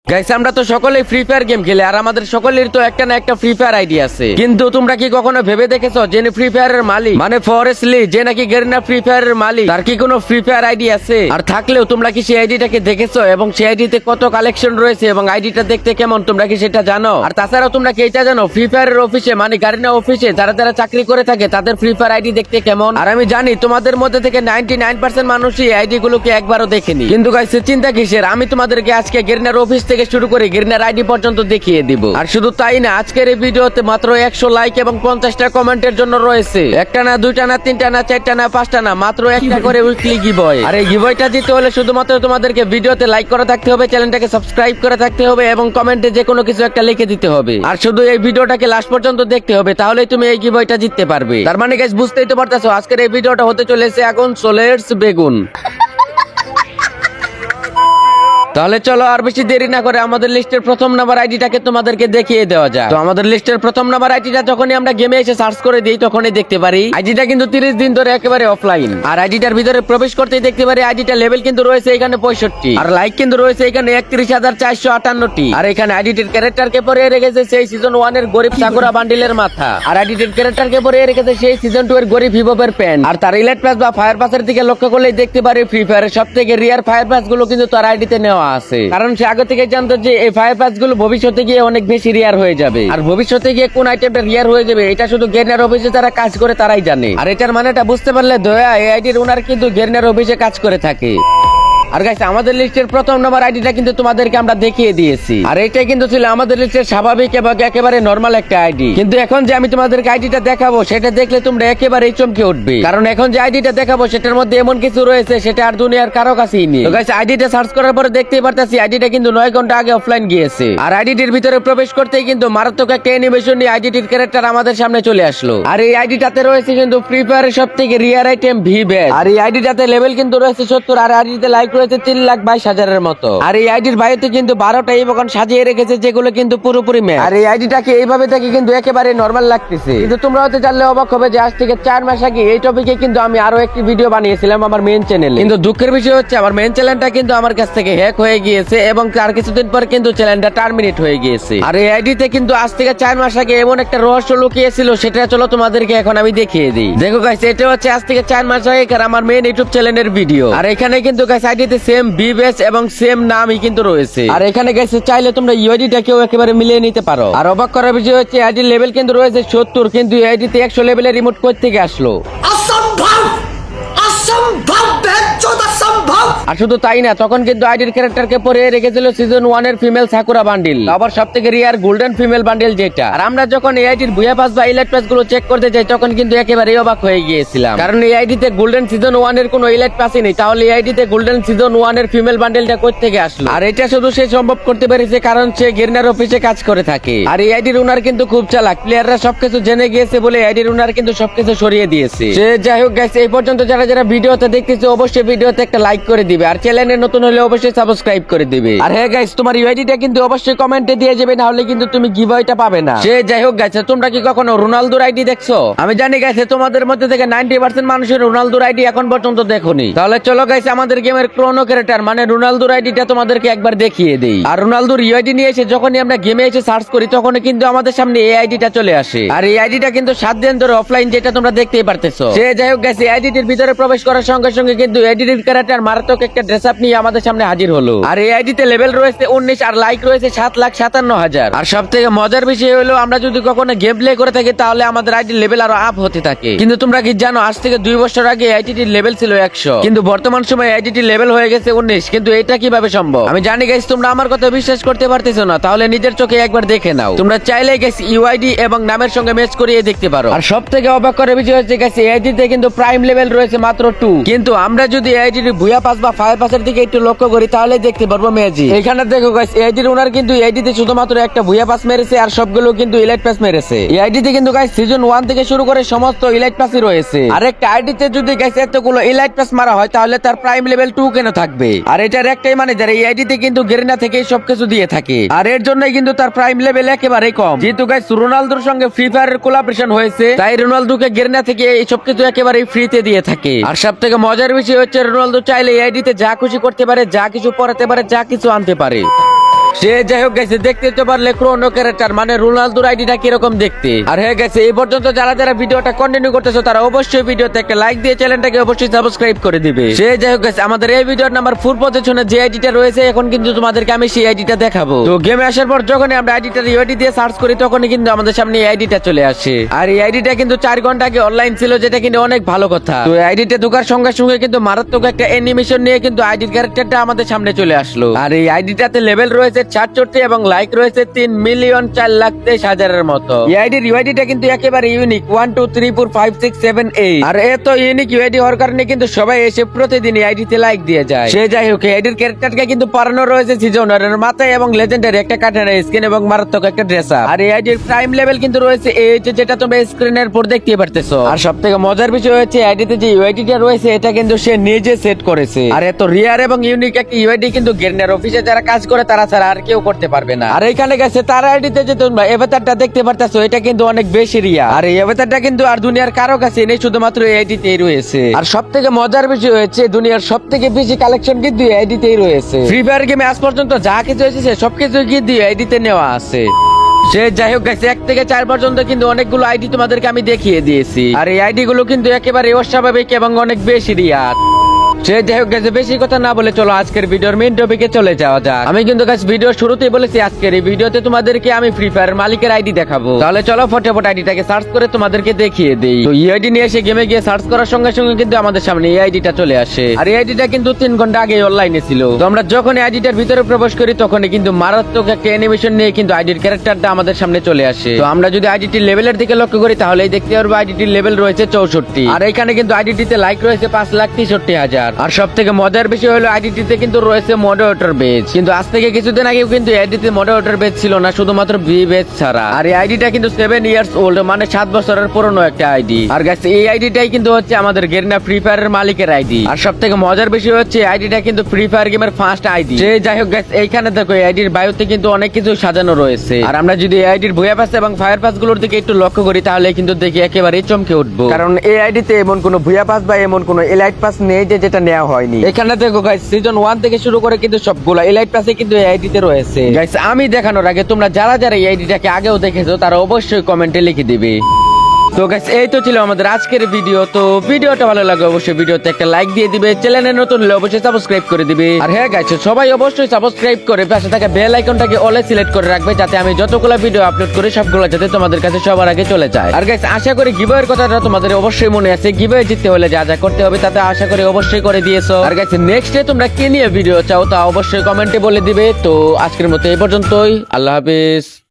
Guys আমরা তো সকলেই ফ্রি ফায়ার গেম খেলি আর আমাদের সকলের তো একটা না একটা ফ্রি ফায়ার আইডি আছে, কিন্তু তোমরা কি কখনো ভেবে দেখেছো যে ফ্রি ফায়ারের মালিক মানে ফরেস্ট লি যে নাকি গেরিনা ফ্রি ফায়ারের মালিক তার কি কোনো ফ্রি ফায়ার আইডি আছে? আর থাকলেও তোমরা কি সেই আইডিটাকে দেখেছো এবং সেই আইডিতে কত কালেকশন রয়েছে এবং আইডিটা দেখতে কেমন তোমরা কি সেটা জানো? আর তাছাড়াও তোমরা কি এটা জানো ফ্রি ফায়ারের অফিসে মানে গারিনা অফিসে যারা যারা চাকরি করে থাকে তাদের ফ্রি ফায়ার আইডি দেখতে কেমন? আর আমি জানি তোমাদের মধ্যে থেকে 99% মানুষই আইডি গুলোকে একবারও দেখেনি, কিন্তু গাইস চিন্তা কিসের, আমি তোমাদেরকে আজকে গেরিনার অফিস থেকে শুরু করে গেরিনার আইডি পর্যন্ত দেখিয়ে দিব। আর শুধু তাই না, আজকের এই ভিডিওতে মাত্র 100 লাইক এবং 50টা কমেন্টের জন্য রয়েছে একটা না দুইটা না তিনটা না চারটা না পাঁচটা না মাত্র একটা করে উইকলি গিভওয়ে। আর এই গিভওয়েটা দিতে হলে শুধুমাত্র তোমাদেরকে ভিডিওতে লাইক করা থাকতে হবে, চ্যানেলটাকে সাবস্ক্রাইব করা থাকতে হবে এবং কমেন্টে যে কোনো কিছু একটা লিখে দিতে হবে। আর শুধু এই ভিডিওটাকে লাস্ট পর্যন্ত দেখতে হবে, তাহলেই তুমি এই গিভওয়েটা জিততে পারবে। তার মানে গাইস বুঝতেই তো পারতেছো আজকের এই ভিডিওটা হতে চলেছে এখন সোলেটস বেগুন। তাহলে চলো আর বেশি দেরি না করে আমাদের লিস্টের প্রথম নাম্বার আইডিটাকে তোমাদেরকে দেখিয়ে দেওয়া যায়। তো আমাদের লিস্টের প্রথম নাম্বার আইডিটা যখনই আমরা গেমে এসে সার্চ করে দিই তখনই দেখতে পারি আইডিটা কিন্তু 30 দিন ধরে একেবারে অফলাইন। আর আইডিটার ভিতরে প্রবেশ করতেই দেখতে পারি আইডিটা লেভেল কিন্তু রয়েছে এখানে 65 আর লাইক কিন্তু রয়েছে এখানে 31,458টি। আর এখানে আইডিটির ক্যারেক্টারকে পরিয়ে রেখেছে সেই সিজন 1 এর গরিব সাকুরা বান্ডিলের মাথা। আর আইডিটির ক্যারেক্টারকে পরিয়ে রেখেছে সেই সিজন 2 এর গরিব হিপহপের প্যান্ট। আর তার ইলাইট পাস বা ফায়ার পাসের দিকে লক্ষ্য করলেই দেখতে পারি ফ্রি ফায়ারের সবথেকে রিয়ার ফায়ার পাস গুলো কিন্তু তার আইডিতে নেওয়া আছে, কারণ সে আগে থেকে জানতো যে এই ফায়ার পাস গুলো ভবিষ্যতে গিয়ে অনেক বেশি রিয়ার হয়ে যাবে। আর ভবিষ্যতে গিয়ে কোন আইটেমটা রিয়ার হয়ে যাবে এটা শুধু গেরিনার অফিসে যারা কাজ করে তারাই জানে। আর এটার মানেটা বুঝতে পারলে দয়া এই আইডির ওনার কিন্তু গেরিনার অফিসে কাজ করে থাকে। আর গাইস আমাদের লিস্টের প্রথম নাম্বার আইডিটা কিন্তু তোমাদেরকে আমরা দেখিয়ে দিয়েছি, আর এটাই কিন্তু ছিল আমাদের লিস্টের স্বাভাবিক এবং একেবারে নরমাল একটা আইডি। কিন্তু এখন যে আমি তোমাদেরকে আইডিটা দেখাবো সেটা দেখলে তোমরা একেবারেই চমকে উঠবে, কারণ এখন যে আইডিটা দেখাবো সেটার মধ্যে এমন কিছু রয়েছে সেটা আর দুনিয়ার কারো কাছেই নেই। তো গাইস আইডিটা সার্চ করার পরে দেখতেই পারতাছি আইডিটা কিন্তু 9 ঘন্টা আগে অফলাইন গিয়েছে। আর আইডিটির ভিতরে প্রবেশ করতেই কিন্তু মারাত্মক একটা অ্যানিমেশন নিয়ে আইডিটির ক্যারেক্টার আমাদের সামনে চলে আসলো। আর এই আইডিটাতে রয়েছে কিন্তু ফ্রি ফায়ারের সবথেকে রিয়ার আইটেম ভি ব্যাজ। আর এই আইডিটাতে লেভেল কিন্তু রয়েছে 70 আর আইডিতে লাইক রয়েছে 3,22,000-এর মতো। আর এই আইডির বাইরে কিন্তু 12টা ইমোকন সাজিয়ে রেখেছে যেগুলো কিন্তু পুরোপুরি ম্যাচ। আর এই আইডিটাকে এইভাবে দেখে কিন্তু একেবারে নরমাল লাগতেছে, কিন্তু তোমরা হয়তো জানলে অবাক হবে যে আজ থেকে 4 মাস আগে এই টপিকে কিন্তু আমি আরো একটি ভিডিও বানিয়েছিলাম আমার মেইন চ্যানেলে। কিন্তু দুঃখের বিষয় হচ্ছে আমার মেইন চ্যানেলটা কিন্তু আমার কাছ থেকে হ্যাক হয়ে গিয়েছে এবং তার কিছুদিন পর কিন্তু চ্যানেলটা টার্মিনেট হয়ে গিয়েছে। আর এই আইডিতে কিন্তু আজ থেকে 4 মাস আগে এমন একটা রহস্য লুকিয়েছিল সেটা চলো তোমাদেরকে এখন আমি দেখিয়ে দিই। দেখো গাইস এটা হচ্ছে আজ থেকে 4 মাস আগে আমার মেইন ইউটিউব চ্যানেলের ভিডিও। আর এখানে কিন্তু গাইস আইডিতে সেম বিবেস এবং সেম নামই কিন্তু রয়েছে। আর এখানে গাইস চাইলে তোমরা ইউআইডিটাকেও একেবারে মিলিয়ে নিতে পারো। আর অবাক করার বিষয় হচ্ছে আইডির লেভেল কিন্তু রয়েছে 70, কিন্তু এই আইডিতে 100 লেভেলের রিমোট কই থেকে আসলো? আর শুধু তাই না, তখন কিন্তু আইডির ক্যারেক্টারকে পরিয়ে রেখেছিল সিজন 1 এর ফিমেল সাকুরা বান্ডিল, আবার সবথেকে রিয়ার গোল্ডেন ফিমেল বান্ডিল যেটা। আর আমরা যখন এই আইডির বুয়া পাস বা ইলাইট পাস গুলো চেক করতে যাই তখন কিন্তু একেবারে অবাক হয়ে গিয়েছিলাম, কারণ এই আইডিতে গোল্ডেন সিজন 1 এর কোনো ইলাইট পাসই নেই। তাহলে এই আইডিতে গোল্ডেন সিজন 1 এর ফিমেল বান্ডিলটা কই থেকে আসলো? আর এটা শুধু সে সম্ভব করতে পেরেছে কারণ সে গেরিনার অফিসে কাজ করে থাকে। আর এই আইডির ওনার কিন্তু খুব চালাক, প্লেয়াররা সবকিছু জেনে গিয়েছে বলে আইডির ওনার কিন্তু সবকিছু সরিয়ে দিয়েছে। সে যাই হোক গাইস, এই পর্যন্ত যারা যারা ভিডিওতে দেখতেছে অবশ্যই ভিডিওতে একটা লাইক করে দিবে, আর চ্যানেলে নতুন হলে অবশ্যই সাবস্ক্রাইব করে দিবে। আর হ্যাঁ গাইস, তোমার ইউআইডিটা কিন্তু অবশ্যই কমেন্টে দিয়ে যাবে, না হলে কিন্তু তুমি গিভওয়েটা পাবে না। সে যাই হোক গাইস, তোমরা কি কখনো রোনালদোর আইডি দেখছো? আমি জানি গাইস তোমাদের মধ্যে থেকে 90% মানুষের রোনালদোর আইডি এখন পর্যন্ত দেখোনি। তাহলে চলো গাইস আমাদের গেমের ক্রোনো ক্যারেক্টার মানে রোনালদোর আইডিটা তোমাদেরকে একবার দেখিয়ে দেই। আর রোনালদোর ইউআইডি নিয়ে এসে যখনই আমরা গেমে এসে সার্চ করি তখনই কিন্তু আমাদের সামনে এই আইডিটা চলে আসে। আর এই আইডিটা কিন্তু 7 দিন ধরে অফলাইন, যেটা তোমরা দেখতেই পারতেছো। সে যাই হোক গাইস, এই আইডিটির ভিতরে প্রবেশ করার সঙ্গে সঙ্গে কিন্তু আইডিটির ক্যারেক্টার মারাত্মক একটা ড্রেস আপ নিয়ে আমাদের সামনে হাজির হলো। আর এই আইডিতে লেভেল রয়েছে 19 আর লাইক রয়েছে 7,57,000। আর সব থেকে মজার বিষয় হলো আমরা যদি কখনো গেম প্লে করে থাকি তাহলে আমাদের আইডির লেভেল আরো আপ হতে থাকে। কিন্তু তোমরা কি জানো আজ থেকে 2 বছর আগে আইডিটির লেভেল ছিল 100, কিন্তু বর্তমান সময়ে আইডিটির লেভেল হয়ে গেছে 19। কিন্তু এটা কিভাবে সম্ভব? আমি জানি গাইস তোমরা আমার কথা বিশ্বাস করতে পারতেছো না, তাহলে নিজের চোখে একবার দেখে নাও। তোমরা চাইলে গাইস ইউআইডি এবং নামের সঙ্গে ম্যাচ করিয়ে দেখতে পারো। আর সব থেকে অবাক করার বিষয় হচ্ছে গাইস এই আইডিতে কিন্তু প্রাইম লেভেল রয়েছে মাত্র 2, কিন্তু আমরা যদি আইডির বুয়া পাস বা ফায়ার পাসের দিকে একটু লক্ষ্য করি তাহলে দেখতে পারবো ম্যাজিক। এখানে দেখো গাইস আইডির ওনার কিন্তু আইডিতে শুধুমাত্র একটা বুয়া পাস মেরেছে আর সবগুলো কিন্তু ইলাইট পাস মেরেছে। এই আইডিতে কিন্তু গাইস সিজন 1 থেকে শুরু করে সমস্ত ইলাইট পাসই রয়েছে। আর একটা আইডিতে যদি গাইস এতগুলো ইলাইট পাস মারা হয় তাহলে তার প্রাইম লেভেল 2 কেন থাকবে? আর এটার একটাই মানে যারা এই আইডিতে কিন্তু গেরিনা থেকে সবকিছু দিয়ে থাকে, আর এর জন্যই কিন্তু তার প্রাইম লেভেল একেবারে কম। যেহেতু গাইস রোনালদোর সঙ্গে ফ্রি ফায়ারের কোলাবরেশন হয়েছে তাই রোনালদোকে গেরিনা থেকে এই সবকিছু একেবারে ফ্রিতে দিয়ে থাকে। আর সব থেকে মজার বিষয় হচ্ছে রোনালদো চাইলে এই আইডিতে যা খুশি করতে পারে, যা কিছু পড়াতে পারে, যা কিছু আনতে পারে। সে যাই হোক গেছে, দেখতে তো পারলে ক্রোনো ক্যারেক্টার মানে রোনালদোর আইডিটা কিরকম দেখতে। আর হয়ে গেছে এই পর্যন্ত যারা যারা ভিডিওটা কন্টিনিউ করতেছো তারা অবশ্যই ভিডিওতে একটা লাইক দিয়ে চ্যানেলটাকে অবশ্যই সাবস্ক্রাইব করে দিবে। সে যাই হোক গেছে, আমাদের এই ভিডিওর নাম্বার 4 পজিশনে যে আইডিটা রয়েছে এখন কিন্তু তোমাদেরকে আমি সেই আইডিটা দেখাবো। তো গেমে আসার পর যখন আমরা আইডিটা ইউআইডি দিয়ে সার্চ করি তখনই কিন্তু আমাদের সামনে এই আইডিটা চলে আসে। আর এই আইডিটা কিন্তু 4 ঘন্টা আগে অনলাইন ছিল, যেটা কিন্তু অনেক ভালো কথা। তো এই আইডিটা ঢোকার সঙ্গে সঙ্গে কিন্তু মারাত্মক একটা অ্যানিমেশন নিয়ে কিন্তু আইডির ক্যারেক্টারটা আমাদের সামনে চলে আসলো। আর এই আইডিটাতে লেভেল রয়েছে 64 এবং লাইক রয়েছে 3,04,23,000-এর মতো। এই আইডির ইউআইডিটা কিন্তু একেবারে ইউনিক, 1 2 3 4 5 6 7 8। আর এত ইউনিক ইউআইডি হওয়ার কারণে কিন্তু সবাই এসে প্রতিদিন এই আইডিতে লাইক দিয়ে যায়। সে যাই হোক, এই আইডির ক্যারেক্টারকে কিন্তু পারানো রয়েছে সিজনারের মাথায় এবং লেজেন্ডারি একটা কাটানা স্কিন এবং মারাত্মক একটা ড্রেস আপ। আর এই আইডির প্রাইম লেভেল কিন্তু রয়েছে এই যেটা তোমরা স্ক্রিনের উপর দেখতে পারতেছো। আর সবথেকে মজার বিষয় হচ্ছে আইডিতে যে ইউআইডিটা রয়েছে এটা কিন্তু সে নিজে সেট করেছে। আর এত রিয়ার এবং ইউনিক একটা ইউআইডি কিন্তু গেরিনার অফিসে যারা কাজ করে তারা ছাড়া আর কেউ করতে পারবে না। আর এখানে গেছে তার আইডিতে যে তোমরা এভাতারটা দেখতে পারতেছো এটা কিন্তু অনেক বেশি রিয়া। আর এই এভাতারটা কিন্তু আর দুনিয়ার কারো কাছে নেই, শুধুমাত্র এই আইডিতেই রয়েছে। আর সবথেকে মজার বিষয় হচ্ছে দুনিয়ার সবথেকে বেশি কালেকশন কিন্তু এই আইডিতেই রয়েছে। ফ্রি ফায়ার গেমে আজ পর্যন্ত যা কিছু হয়েছে সবকিছু কিন্তু এই আইডিতে নেওয়া আছে। সে যাই হোক গেছে, 1 থেকে 4 পর্যন্ত কিন্তু অনেকগুলো আইডি তোমাদেরকে আমি দেখিয়ে দিয়েছি। আর এই আইডি গুলো কিন্তু একেবারে অস্বাভাবিক এবং অনেক বেশি রিয়ার। সে যাই হোক গেছে, বেশি কথা না বলে চলো আজকের ভিডিওর মেইন টপিকে চলে যাওয়া যাক। আমি কিন্তু গাইস ভিডিওর শুরুতেই বলেছি আজকের এই ভিডিওতে তোমাদেরকে আমি ফ্রি ফায়ার মালিকের আইডি দেখাবো। তাহলে চলো ফটাফট আইডিটাকে সার্চ করে তোমাদেরকে দেখিয়ে দেই। তো এই আইডি নিয়ে এসে গেমে গিয়ে সার্চ করার সঙ্গে সঙ্গে কিন্তু আমাদের সামনে এই আইডিটা চলে আসে। আর এই আইডিটা কিন্তু 3 ঘন্টা আগে অনলাইনে ছিল। তো আমরা যখন এই আইডিটার ভিতরে প্রবেশ করি তখনই কিন্তু মারাত্মক একটা অ্যানিমেশন নিয়ে কিন্তু আইডির ক্যারেক্টারটা আমাদের সামনে চলে আসে। তো আমরা যদি আইডিটির লেভেলের দিকে লক্ষ্য করি তাহলেই দেখতে পারবো আইডিটির লেভেল রয়েছে 64। আর এখানে কিন্তু আইডিটিতে লাইক রয়েছে 5,63,000। আর সবথেকে মজার বিষয় হলো আইডিটিতে কিন্তু রয়েছে মডারেটর বেজ। কিন্তু আজ থেকে কিছুদিন আগেও কিন্তু আইডিতে মডারেটর বেজ ছিল না, শুধুমাত্র বি বেজ ছাড়া। আর এই আইডিটা কিন্তু 7 ইয়ার্স ওল্ড, মানে 7 বছরের পুরনো একটা আইডি। আর গাইস এই আইডিটাই কিন্তু হচ্ছে আমাদের গেরিনা ফ্রি ফায়ারের মালিকের আইডি। আর সবথেকে মজার বিষয় হচ্ছে আইডিটা কিন্তু ফ্রি ফায়ার গেমের ফার্স্ট আইডি। যে যাই হোক গাইস, এইখানে দেখো এই আইডির বায়োতে কিন্তু অনেক কিছু সাজানো রয়েছে। আর আমরা যদি এই আইডির ভুয়া পাস এবং ফায়ার পাস গুলোর দিকে একটু লক্ষ্য করি তাহলে কিন্তু দেখি একেবারে চমকে উঠবো। কারণ এই আইডিতে এমন কোনো ভুয়া পাস বা এমন কোনো এলাইট পাস নেই যেটা নেওয়া হয়নি। এখানে দেখো গাইস, সিজন 1 থেকে শুরু করে কিন্তু সবগুলো এলাইট পাসে কিন্তু এই আইডিতে রয়েছে। গাইস আমি দেখানোর আগে তোমরা যারা যারা এই আইডিটাকে আগেও দেখেছো তারা অবশ্যই কমেন্টে লিখে দিবে। তো গাইস এই তো ছিল আমাদের আজকের ভিডিও। তো ভিডিওটা ভালো লাগে অবশ্যই ভিডিওতে একটা লাইক দিয়ে দিবে, চ্যানেলে নতুন হলে অবশ্যই সাবস্ক্রাইব করে দিবে। আর হ্যাঁ গাইস, সবাই অবশ্যই সাবস্ক্রাইব করে পাশে থাকা বেল আইকনটাকে অলে সিলেক্ট করে রাখবে, যাতে আমি যতগুলো ভিডিও আপলোড করি সবগুলো যাতে তোমাদের কাছে সবার আগে চলে যায়। আর গাইস আশা করি গিভওয়ের কথাটা তোমাদের অবশ্যই মনে আছে। গিভওয়ে জিততে হলে যা যা করতে হবে তাতে আশা করি অবশ্যই করে দিয়েছো। আর গাইস নেক্সট ডে তোমরা কি নিয়ে ভিডিও চাও তা অবশ্যই কমেন্টে বলে দিবে। তো আজকের মতো এই পর্যন্তই, আল্লাহ হাফেজ।